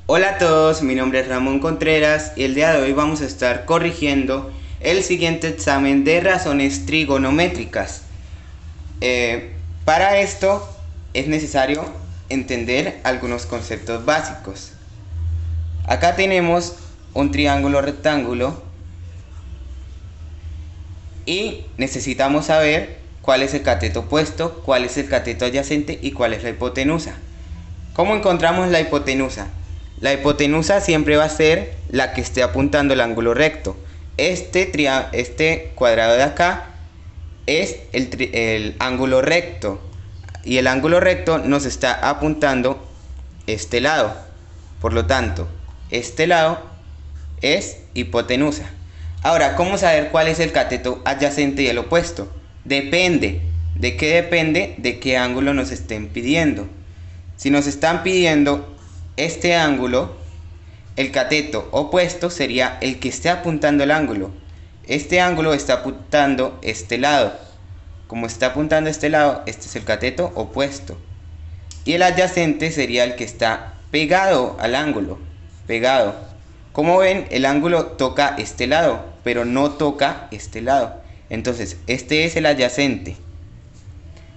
Hola a todos, mi nombre es Ramón Contreras y el día de hoy vamos a estar corrigiendo el siguiente examen de razones trigonométricas. Para esto es necesario entender algunos conceptos básicos. Acá tenemos un triángulo rectángulo y necesitamos saber cuál es el cateto opuesto, cuál es el cateto adyacente y cuál es la hipotenusa. ¿Cómo encontramos la hipotenusa? La hipotenusa siempre va a ser la que esté apuntando el ángulo recto. Este cuadrado de acá es el ángulo recto y el ángulo recto nos está apuntando este lado. Por lo tanto, este lado es hipotenusa. Ahora, ¿cómo saber cuál es el cateto adyacente y el opuesto? Depende. ¿De qué depende? De qué ángulo nos estén pidiendo. Si nos están pidiendo este ángulo, el cateto opuesto sería el que esté apuntando el ángulo. Este ángulo está apuntando este lado. Como está apuntando este lado, este es el cateto opuesto. Y el adyacente sería el que está pegado al ángulo. Pegado. Como ven, el ángulo toca este lado, pero no toca este lado. Entonces, este es el adyacente.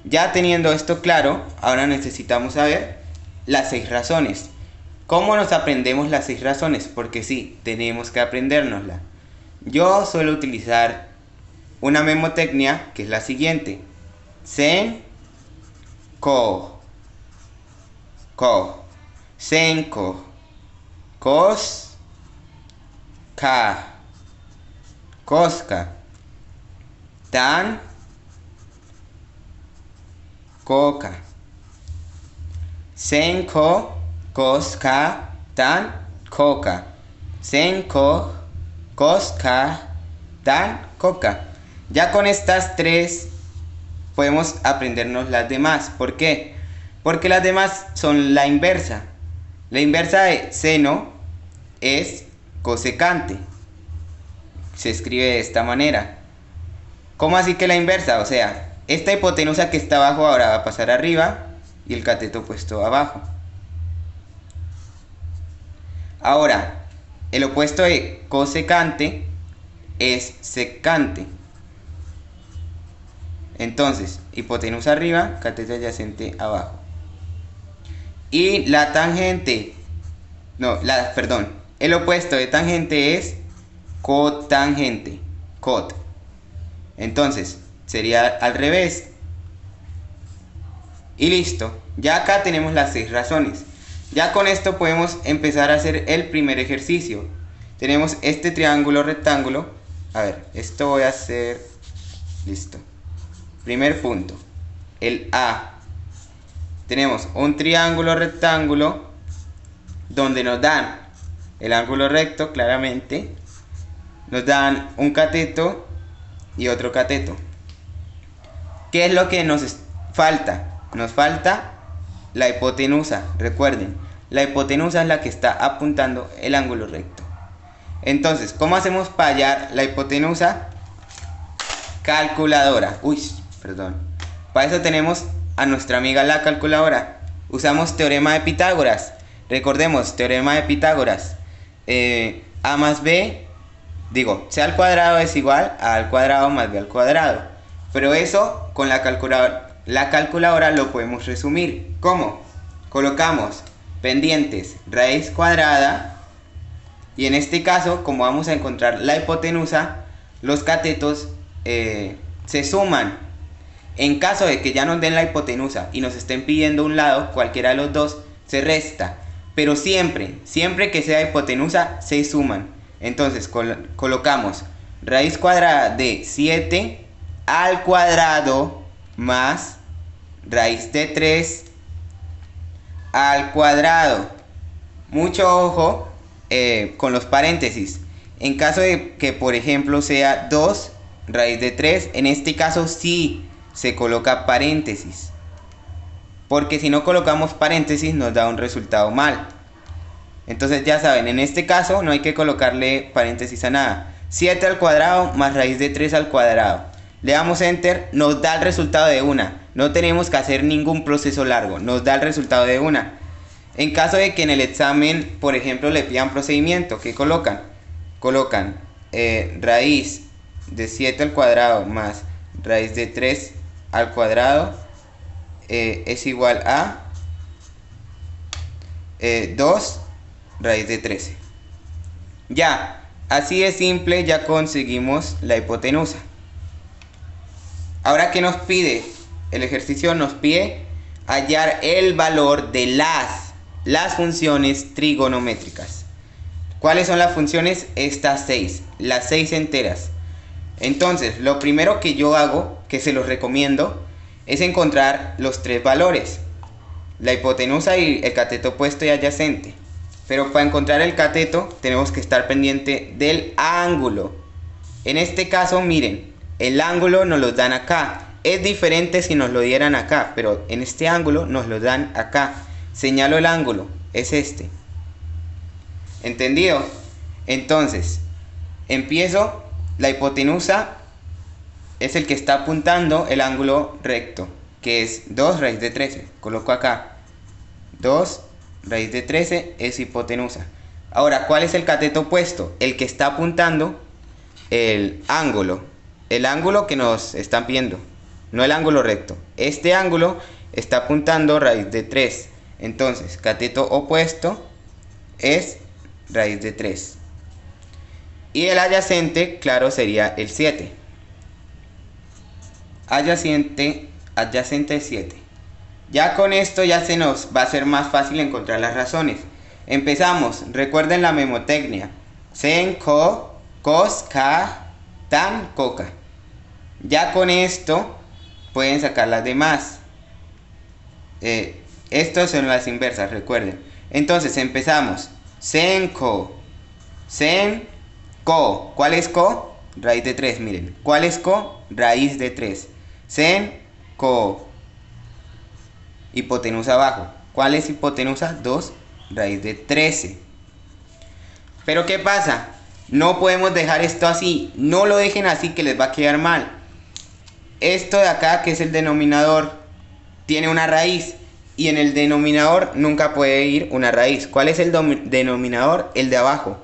Ya teniendo esto claro, ahora necesitamos saber las 6 razones. ¿Cómo nos aprendemos las 6 razones? Porque sí, tenemos que aprendérnosla. Yo suelo utilizar una memotecnia que es la siguiente. Sen, ko, senko, kos, ka, koska, tan, koka, senko, koska, tan, koka, senko, koska, tan, koka. Ya con estas 3 podemos aprendernos las demás. ¿Por qué? Porque las demás son la inversa. La inversa de seno es cosecante. Se escribe de esta manera. ¿Cómo así que la inversa? O sea, esta hipotenusa que está abajo ahora va a pasar arriba y el cateto opuesto abajo. Ahora, el opuesto de cosecante es secante. Entonces, hipotenusa arriba, cateto adyacente abajo. Y la tangente, el opuesto de tangente es cotangente, cot. Entonces, sería al revés. Y listo, ya acá tenemos las 6 razones. Ya con esto podemos empezar a hacer el primer ejercicio. Tenemos este triángulo rectángulo. A ver, esto voy a hacer. Listo. Primer punto, el A. Tenemos un triángulo rectángulo donde nos dan el ángulo recto, claramente. Nos dan un cateto y otro cateto. ¿Qué es lo que nos falta? Nos falta la hipotenusa. Recuerden, la hipotenusa es la que está apuntando el ángulo recto. Entonces, ¿cómo hacemos para hallar la hipotenusa? Calculadora. Perdón. Para eso tenemos a nuestra amiga la calculadora. Usamos teorema de Pitágoras. Recordemos, teorema de Pitágoras. A más B, C al cuadrado es igual a al cuadrado más B al cuadrado. Pero eso con la calculadora lo podemos resumir. ¿Cómo? Colocamos pendientes raíz cuadrada. Y en este caso, como vamos a encontrar la hipotenusa, los catetos se suman. En caso de que ya nos den la hipotenusa y nos estén pidiendo un lado, cualquiera de los dos, se resta. Pero siempre que sea hipotenusa, se suman. Entonces colocamos raíz cuadrada de 7 al cuadrado más raíz de 3 al cuadrado. Mucho ojo con los paréntesis. En caso de que, por ejemplo, sea 2 raíz de 3, en este caso sí se coloca paréntesis, porque si no colocamos paréntesis nos da un resultado mal. Entonces ya saben, en este caso no hay que colocarle paréntesis a nada. 7 al cuadrado más raíz de 3 al cuadrado. Le damos enter, nos da el resultado de una. No tenemos que hacer ningún proceso largo, nos da el resultado de una. En caso de que en el examen, por ejemplo, le pidan procedimiento, ¿qué colocan? Colocan raíz de 7 al cuadrado más raíz de 3 al cuadrado es igual a 2 raíz de 13. Ya, así de simple ya conseguimos la hipotenusa. Ahora, ¿qué nos pide? El ejercicio nos pide hallar el valor de las funciones trigonométricas. ¿Cuáles son las funciones? Estas 6, las 6 enteras. Entonces, lo primero que yo hago, que se los recomiendo, es encontrar los 3 valores: la hipotenusa y el cateto opuesto y adyacente. Pero para encontrar el cateto tenemos que estar pendiente del ángulo. En este caso, miren, el ángulo nos lo dan acá. Es diferente si nos lo dieran acá, pero en este ángulo nos lo dan acá. Señalo el ángulo, es este. ¿Entendido? Entonces, empiezo. La hipotenusa es el que está apuntando el ángulo recto, que es 2 raíz de 13. Coloco acá 2 raíz de 13 es hipotenusa. Ahora, ¿cuál es el cateto opuesto? El que está apuntando el ángulo que nos están viendo, no el ángulo recto. Este ángulo está apuntando raíz de 3. Entonces, cateto opuesto es raíz de 3. Y el adyacente, claro, sería el 7. Adyacente 7. Ya con esto ya se nos va a ser más fácil encontrar las razones. Empezamos, recuerden la memotecnia: sen, co, cos, ca, tan, coca. Ya con esto pueden sacar las demás. Estos son las inversas, recuerden. Entonces empezamos: sen, co, ¿cuál es co? Raíz de 3, miren. ¿Cuál es co? Raíz de 3. Sen, co. Hipotenusa abajo. ¿Cuál es hipotenusa? 2 raíz de 13. Pero ¿qué pasa? No podemos dejar esto así. No lo dejen así, que les va a quedar mal. Esto de acá, que es el denominador, tiene una raíz. Y en el denominador nunca puede ir una raíz. ¿Cuál es el denominador? El de abajo.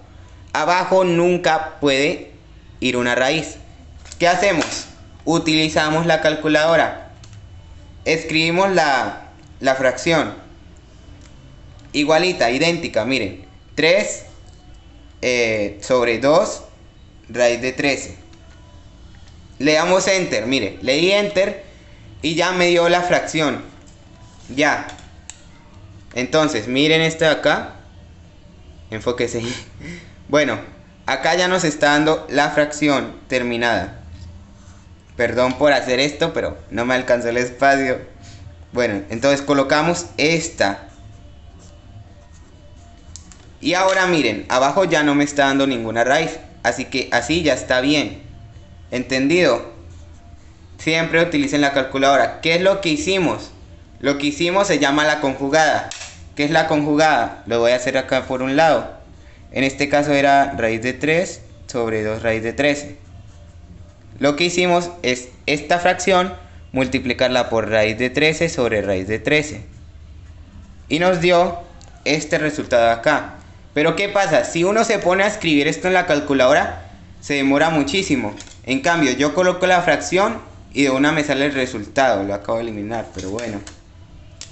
Abajo nunca puede ir una raíz. ¿Qué hacemos? Utilizamos la calculadora. Escribimos la fracción. Igualita, idéntica, miren. 3 sobre 2 raíz de 13. Le damos enter, mire. Le di enter y ya me dio la fracción. Ya. Entonces, miren esto de acá. Enfóquese. Bueno, acá ya nos está dando la fracción terminada. Perdón por hacer esto, pero no me alcanzó el espacio. Bueno, entonces colocamos esta. Y ahora miren, abajo ya no me está dando ninguna raíz. Así que así ya está bien. ¿Entendido? Siempre utilicen la calculadora. ¿Qué es lo que hicimos? Lo que hicimos se llama la conjugada. ¿Qué es la conjugada? Lo voy a hacer acá por un lado. En este caso era raíz de 3 sobre 2 raíz de 13. Lo que hicimos es esta fracción multiplicarla por raíz de 13 sobre raíz de 13. Y nos dio este resultado acá. Pero ¿qué pasa? Si uno se pone a escribir esto en la calculadora, se demora muchísimo. En cambio, yo coloco la fracción y de una me sale el resultado. Lo acabo de eliminar, pero bueno.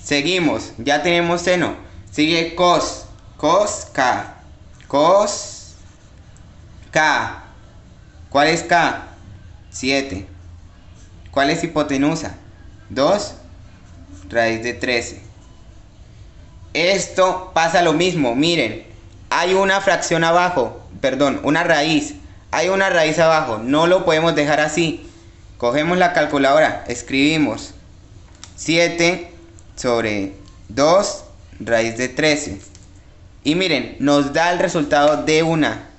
Seguimos, ya tenemos seno. Sigue cos. Cos, k. Cos, k. ¿Cuál es k? 7. ¿Cuál es hipotenusa? 2 raíz de 13. Esto pasa lo mismo, miren. Hay una fracción abajo, perdón, una raíz. Hay una raíz abajo, no lo podemos dejar así. Cogemos la calculadora, escribimos 7 sobre 2 raíz de 13. Y miren, nos da el resultado de una.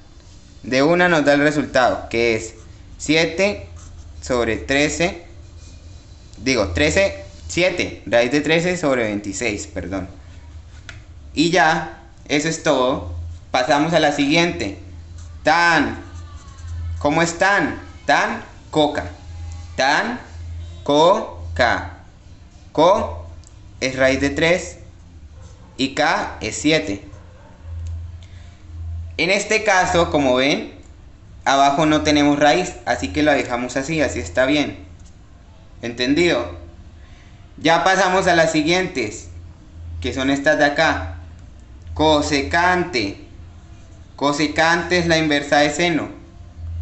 De una nos da el resultado, que es 7 sobre 13. Digo, 7 raíz de 13 sobre 26, perdón. Y ya, eso es todo. Pasamos a la siguiente. Tan. ¿Cómo es tan? Tan, coca. Tan, coca. Co es raíz de 3 y k es 7. En este caso, como ven, abajo no tenemos raíz, así que lo dejamos así, así está bien. ¿Entendido? Ya pasamos a las siguientes, que son estas de acá. Cosecante. Cosecante es la inversa de seno.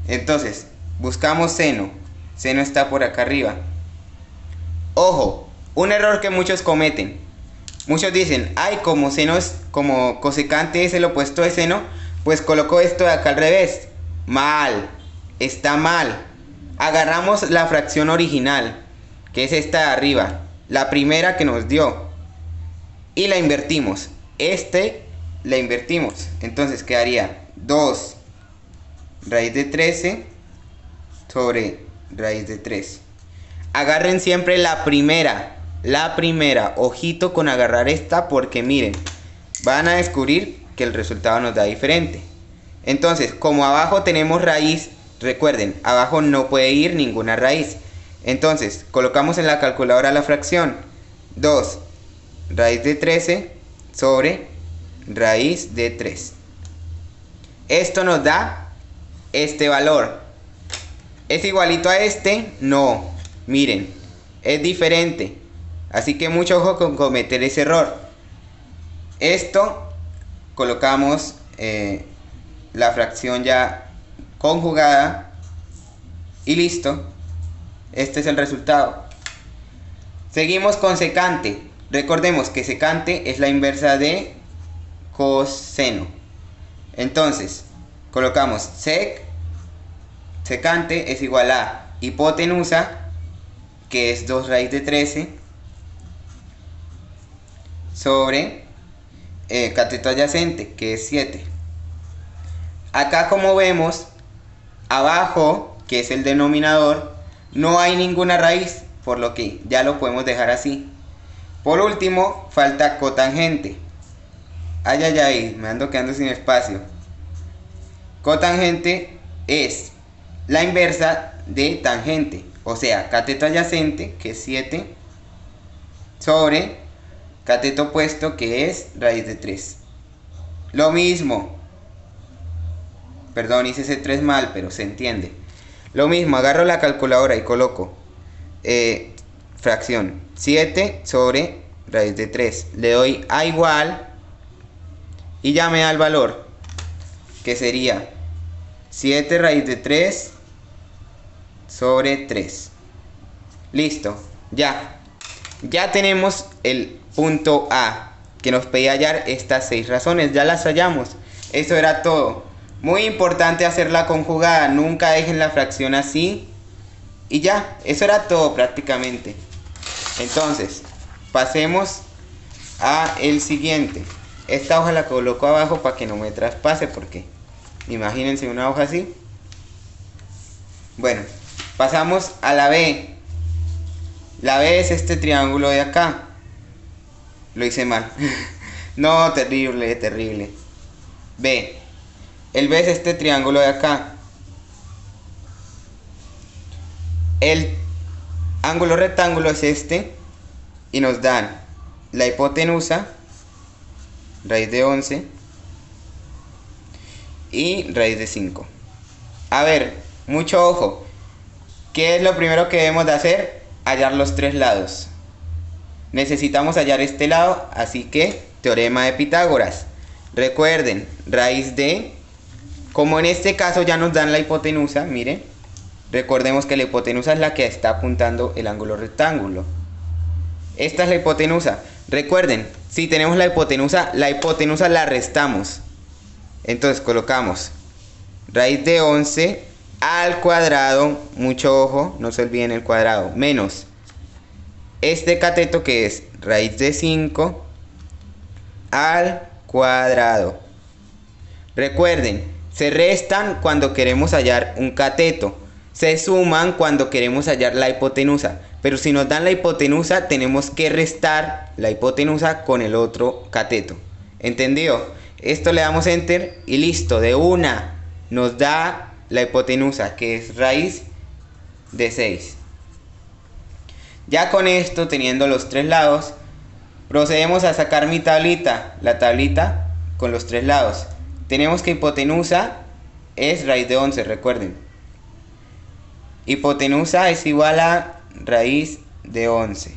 Entonces, buscamos seno. Seno está por acá arriba. Ojo, un error que muchos cometen. Muchos dicen, ay, como seno es, como cosecante es el opuesto de seno, pues coloco esto de acá al revés. Mal, está mal. Agarramos la fracción original, que es esta de arriba, la primera que nos dio, y la invertimos. La invertimos. Entonces quedaría 2 raíz de 13 sobre raíz de 3. Agarren siempre la primera. Ojito con agarrar esta, porque miren, van a descubrir que el resultado nos da diferente. Entonces, como abajo tenemos raíz, recuerden, abajo no puede ir ninguna raíz. Entonces, colocamos en la calculadora la fracción 2 raíz de 13 sobre raíz de 3. Esto nos da este valor. ¿Es igualito a este? No. Miren, es diferente. Así que mucho ojo con cometer ese error. Esto colocamos la fracción ya conjugada y listo. Este es el resultado. Seguimos con secante. Recordemos que secante es la inversa de coseno. Entonces, colocamos secante es igual a hipotenusa, que es 2 raíz de 13, sobre cateto adyacente, que es 7. Acá, como vemos, abajo, que es el denominador, no hay ninguna raíz, por lo que ya lo podemos dejar así. Por último, falta cotangente. Ay, ay, ay, me ando quedando sin espacio. Cotangente es la inversa de tangente, o sea, cateto adyacente, que es 7, sobre cateto opuesto, que es raíz de 3. Lo mismo. Perdón, hice ese 3 mal, pero se entiende. Lo mismo, agarro la calculadora y coloco fracción 7 sobre raíz de 3. Le doy a igual y ya me da el valor, que sería 7 raíz de 3 sobre 3. Listo, ya tenemos el punto A, que nos pedía hallar estas 6 razones. Ya las hallamos. Eso era todo. Muy importante hacer la conjugada. Nunca dejen la fracción así. Y ya, eso era todo prácticamente. Entonces, pasemos a el siguiente. Esta hoja la coloco abajo para que no me traspase, porque imagínense una hoja así. Bueno, pasamos a la B. La B es este triángulo de acá. Lo hice mal. No, terrible, terrible. B. El B es este triángulo de acá. El ángulo rectángulo es este. Y nos dan la hipotenusa, raíz de 11, y raíz de 5. A ver, mucho ojo. ¿Qué es lo primero que debemos de hacer? Hallar los 3 lados. Necesitamos hallar este lado, así que teorema de Pitágoras. Recuerden, raíz de, como en este caso ya nos dan la hipotenusa, miren, recordemos que la hipotenusa es la que está apuntando el ángulo rectángulo. Esta es la hipotenusa. Recuerden, si tenemos la hipotenusa la restamos. Entonces colocamos raíz de 11 al cuadrado, mucho ojo, no se olviden el cuadrado, menos este cateto, que es raíz de 5 al cuadrado. Recuerden, se restan cuando queremos hallar un cateto, se suman cuando queremos hallar la hipotenusa, pero si nos dan la hipotenusa tenemos que restar la hipotenusa con el otro cateto. ¿Entendido? Esto le damos enter y listo, de una nos da la hipotenusa, que es raíz de 6. Ya con esto, teniendo los 3 lados, Procedemos a sacar mi tablita, la tablita con los tres lados. Tenemos que hipotenusa es raíz de 11, recuerden. Hipotenusa es igual a raíz de 11.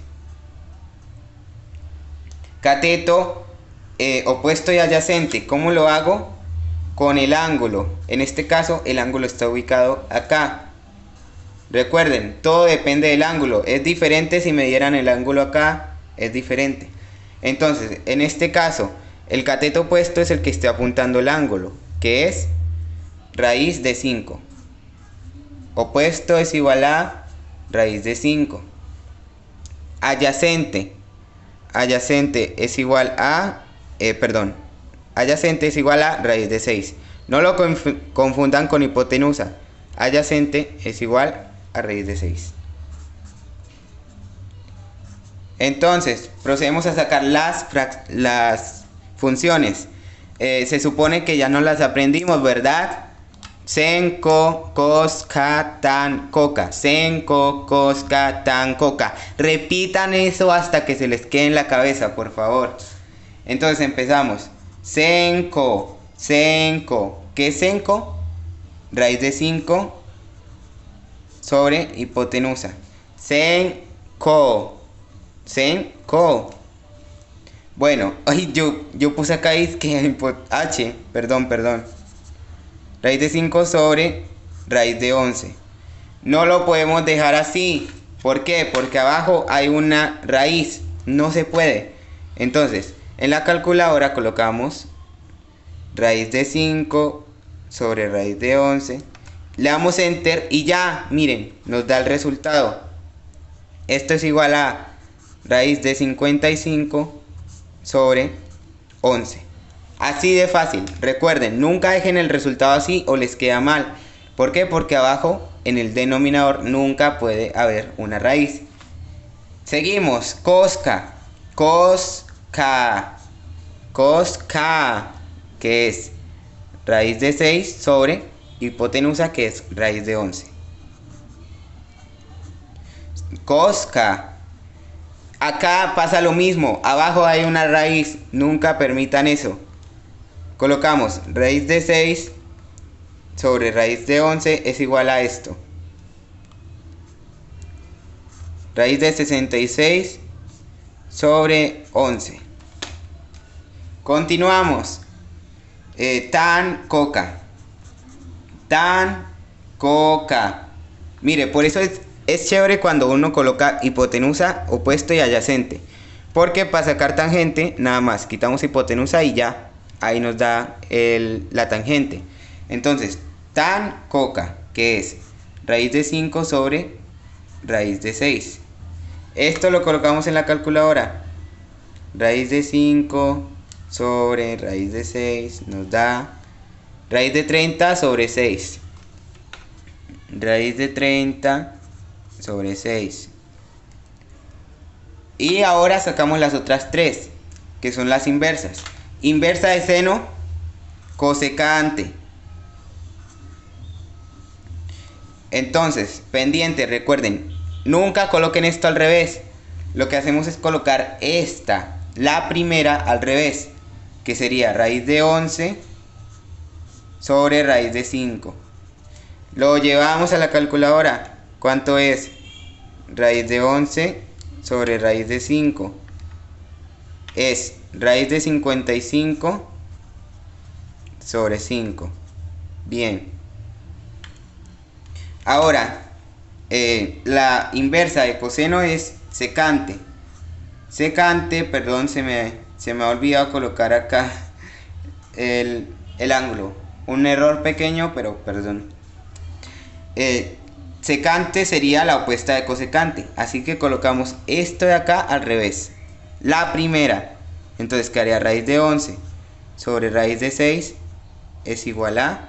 Cateto opuesto y adyacente, ¿cómo lo hago? Con el ángulo. En este caso el ángulo está ubicado acá. Recuerden, todo depende del ángulo. Es diferente si me dieran el ángulo acá, es diferente. Entonces, en este caso, el cateto opuesto es el que esté apuntando el ángulo, que es raíz de 5. Opuesto es igual a raíz de 5. Adyacente. Adyacente es igual a... Adyacente es igual a raíz de 6. No lo confundan con hipotenusa. Adyacente es igual a raíz de 6. Entonces, procedemos a sacar las funciones. Se supone que ya no las aprendimos, ¿verdad? Sen, co, cos, ca, tan, coca. Sen, co, cos, ca, tan, coca. Repitan eso hasta que se les quede en la cabeza, por favor. Entonces empezamos. Senco, senco. ¿Qué es senco? Raíz de 5 sobre hipotenusa. Senco, senco. Bueno, ay, yo puse acá es que h, perdón. Raíz de 5 sobre raíz de 11. No lo podemos dejar así. ¿Por qué? Porque abajo hay una raíz. No se puede. Entonces, en la calculadora colocamos raíz de 5 sobre raíz de 11. Le damos enter y ya, miren, nos da el resultado. Esto es igual a raíz de 55 sobre 11. Así de fácil. Recuerden, nunca dejen el resultado así o les queda mal. ¿Por qué? Porque abajo en el denominador nunca puede haber una raíz. Seguimos. Cosca. Cosca. Cosca. Que es raíz de 6 sobre hipotenusa, que es raíz de 11. Cosca. Acá pasa lo mismo. Abajo hay una raíz. Nunca permitan eso. Colocamos raíz de 6 sobre raíz de 11 es igual a esto. Raíz de 66 sobre 11. Continuamos. Tan coca. Tan coca. Mire, por eso es chévere cuando uno coloca hipotenusa, opuesto y adyacente. Porque para sacar tangente, nada más quitamos hipotenusa y ya. Ahí nos da la tangente. Entonces, tan coca, que es raíz de 5 sobre raíz de 6. Esto lo colocamos en la calculadora. Raíz de 5 sobre raíz de 6 nos da raíz de 30 sobre 6. Raíz de 30 sobre 6. Y ahora sacamos las otras tres, que son las inversas. Inversa de seno, cosecante. Entonces, pendiente, recuerden, nunca coloquen esto al revés. Lo que hacemos es colocar esta, la primera, al revés, que sería raíz de 11 sobre raíz de 5. Lo llevamos a la calculadora. ¿Cuánto es? Raíz de 11 sobre raíz de 5. Es raíz de 55 sobre 5. Bien. Ahora, la inversa de coseno es secante. Secante, perdón, se me ha olvidado colocar acá el ángulo. Un error pequeño, pero perdón. Secante sería la opuesta de cosecante. Así que colocamos esto de acá al revés. La primera. Entonces quedaría raíz de 11 sobre raíz de 6 es igual a...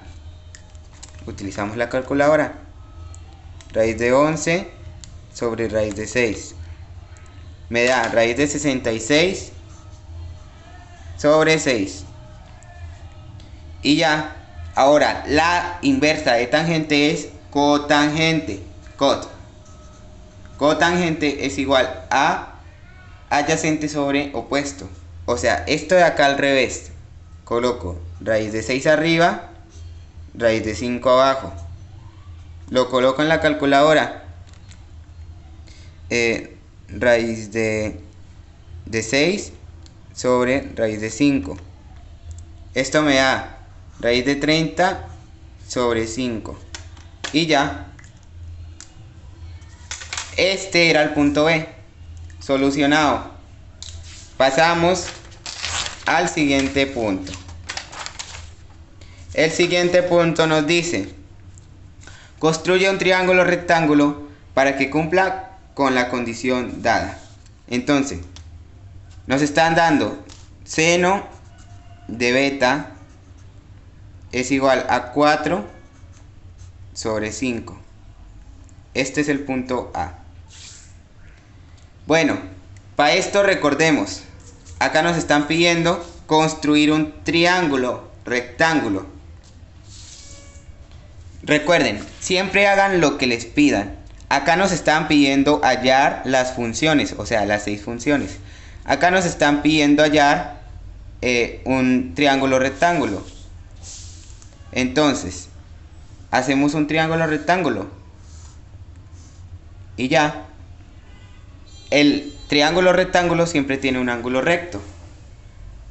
Utilizamos la calculadora. Raíz de 11 sobre raíz de 6. Me da raíz de 66 sobre 6. Y ya. Ahora, la inversa de tangente es cotangente. Cotangente es igual a adyacente sobre opuesto. O sea, esto de acá al revés. Coloco raíz de 6 arriba, raíz de 5 abajo. Lo coloco en la calculadora. Raíz de 6 sobre raíz de 5. Esto me da raíz de 30 sobre 5. Y ya. Este era el punto B. Solucionado. Pasamos al siguiente punto. El siguiente punto nos dice: construye un triángulo rectángulo para que cumpla con la condición dada. Entonces, nos están dando seno de beta es igual a 4 sobre 5. Este es el punto A. Bueno, para esto recordemos, acá nos están pidiendo construir un triángulo rectángulo. Recuerden, siempre hagan lo que les pidan. Acá nos están pidiendo hallar las funciones, o sea, las 6 funciones. Acá nos están pidiendo hallar un triángulo rectángulo. Entonces, hacemos un triángulo rectángulo. Y ya. El triángulo rectángulo siempre tiene un ángulo recto.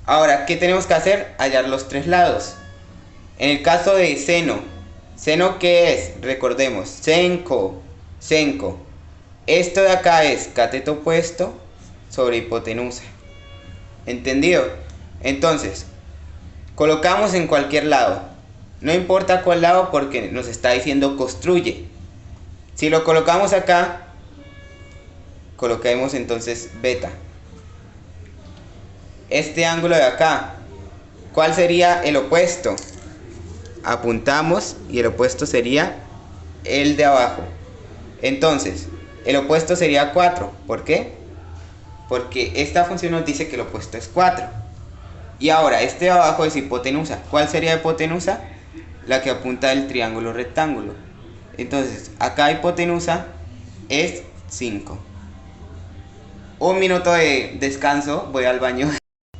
Ahora, ¿qué tenemos que hacer? Hallar los 3 lados. En el caso de seno, ¿seno qué es? Recordemos, senco. Esto de acá es cateto opuesto sobre hipotenusa. ¿Entendido? Entonces, colocamos en cualquier lado. No importa cuál lado porque nos está diciendo construye. Si lo colocamos acá, coloquemos entonces beta. Este ángulo de acá, ¿cuál sería el opuesto? Apuntamos y el opuesto sería el de abajo. Entonces, el opuesto sería 4. ¿Por qué? Porque esta función nos dice que el opuesto es 4. Y ahora, este de abajo es hipotenusa. ¿Cuál sería hipotenusa? La que apunta el triángulo rectángulo. Entonces, acá hipotenusa es 5. Un minuto de descanso, voy al baño.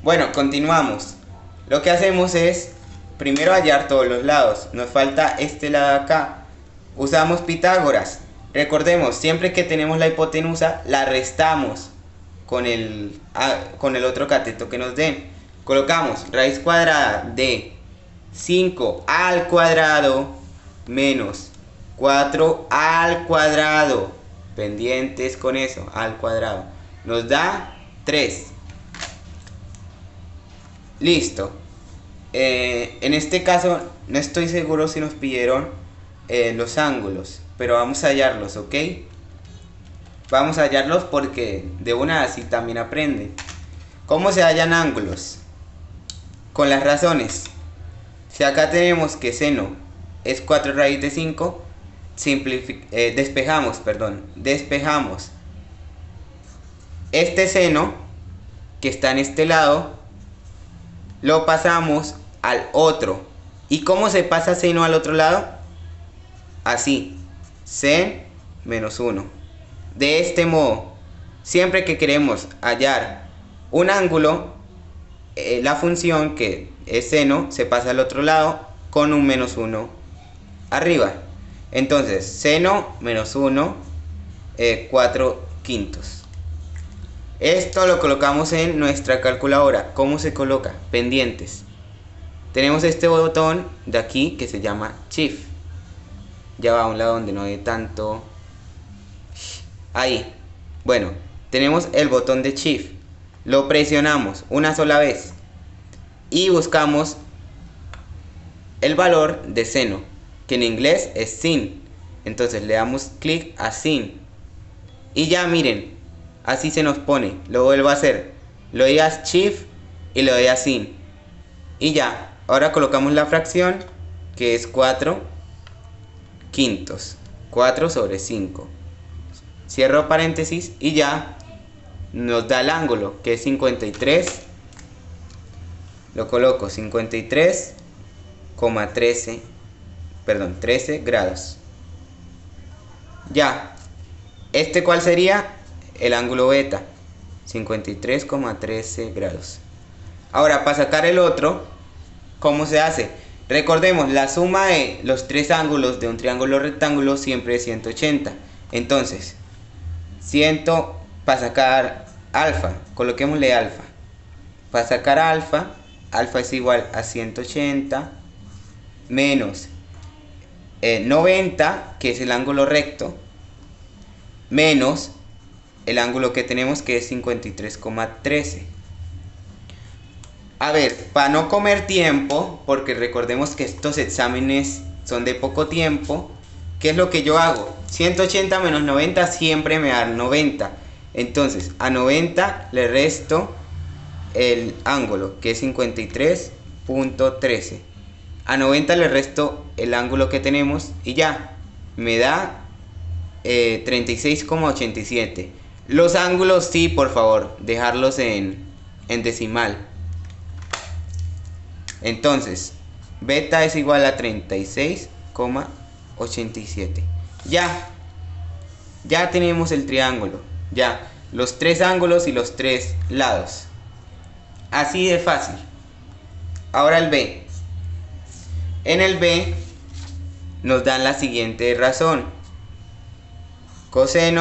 Bueno, continuamos. Lo que hacemos es primero hallar todos los lados. Nos falta este lado de acá. Usamos Pitágoras. Recordemos, siempre que tenemos la hipotenusa, la restamos con el otro cateto que nos den. Colocamos raíz cuadrada de 5 al cuadrado menos 4 al cuadrado. Pendientes con eso, al cuadrado. Nos da 3. Listo. En este caso no estoy seguro si nos pidieron los ángulos, pero vamos a hallarlos, ¿ok? Vamos a hallarlos porque de una así también aprenden. ¿Cómo se hallan ángulos? Con las razones. Si acá tenemos que seno es 4 raíz de 5, despejamos. Este seno que está en este lado lo pasamos al otro. ¿Y cómo se pasa seno al otro lado? Así, sen menos 1. De este modo, siempre que queremos hallar un ángulo, la función que es seno se pasa al otro lado con un menos 1 arriba. Entonces, seno menos 1, 4 quintos. Esto lo colocamos en nuestra calculadora. ¿Cómo se coloca? Pendientes. Tenemos este botón de aquí que se llama Shift. Ya va a un lado donde no hay tanto. Ahí. Bueno, tenemos el botón de Shift. Lo presionamos una sola vez. Y buscamos el valor de seno, que en inglés es sin. Entonces le damos clic a sin. Y ya miren. Así se nos pone. Lo vuelvo a hacer. Lo doy a Shift y lo doy a sin. Y ya. Ahora colocamos la fracción que es 4 quintos. 4 sobre 5. Cierro paréntesis y ya nos da el ángulo que es 53. Lo coloco 13 grados. Ya. ¿Este cuál sería? El ángulo beta. 53,13 grados. Ahora, para sacar el otro, ¿cómo se hace? Recordemos, la suma de los tres ángulos de un triángulo rectángulo siempre es 180. Entonces, para sacar alfa, coloquémosle alfa. Para sacar alfa, alfa es igual a 180 menos 90, que es el ángulo recto, menos el ángulo que tenemos, que es 53,13. A ver, para no comer tiempo, porque recordemos que estos exámenes son de poco tiempo, ¿qué es lo que yo hago? 180 menos 90 siempre me da 90. Entonces, a 90 le resto el ángulo, que es 53,13. A 90 le resto el ángulo que tenemos y ya, me da 36,87. Los ángulos sí, por favor, dejarlos en decimal. Entonces, beta es igual a 36,87. Ya tenemos el triángulo. Ya, los tres ángulos y los tres lados. Así de fácil. Ahora el B. En el B nos dan la siguiente razón. Coseno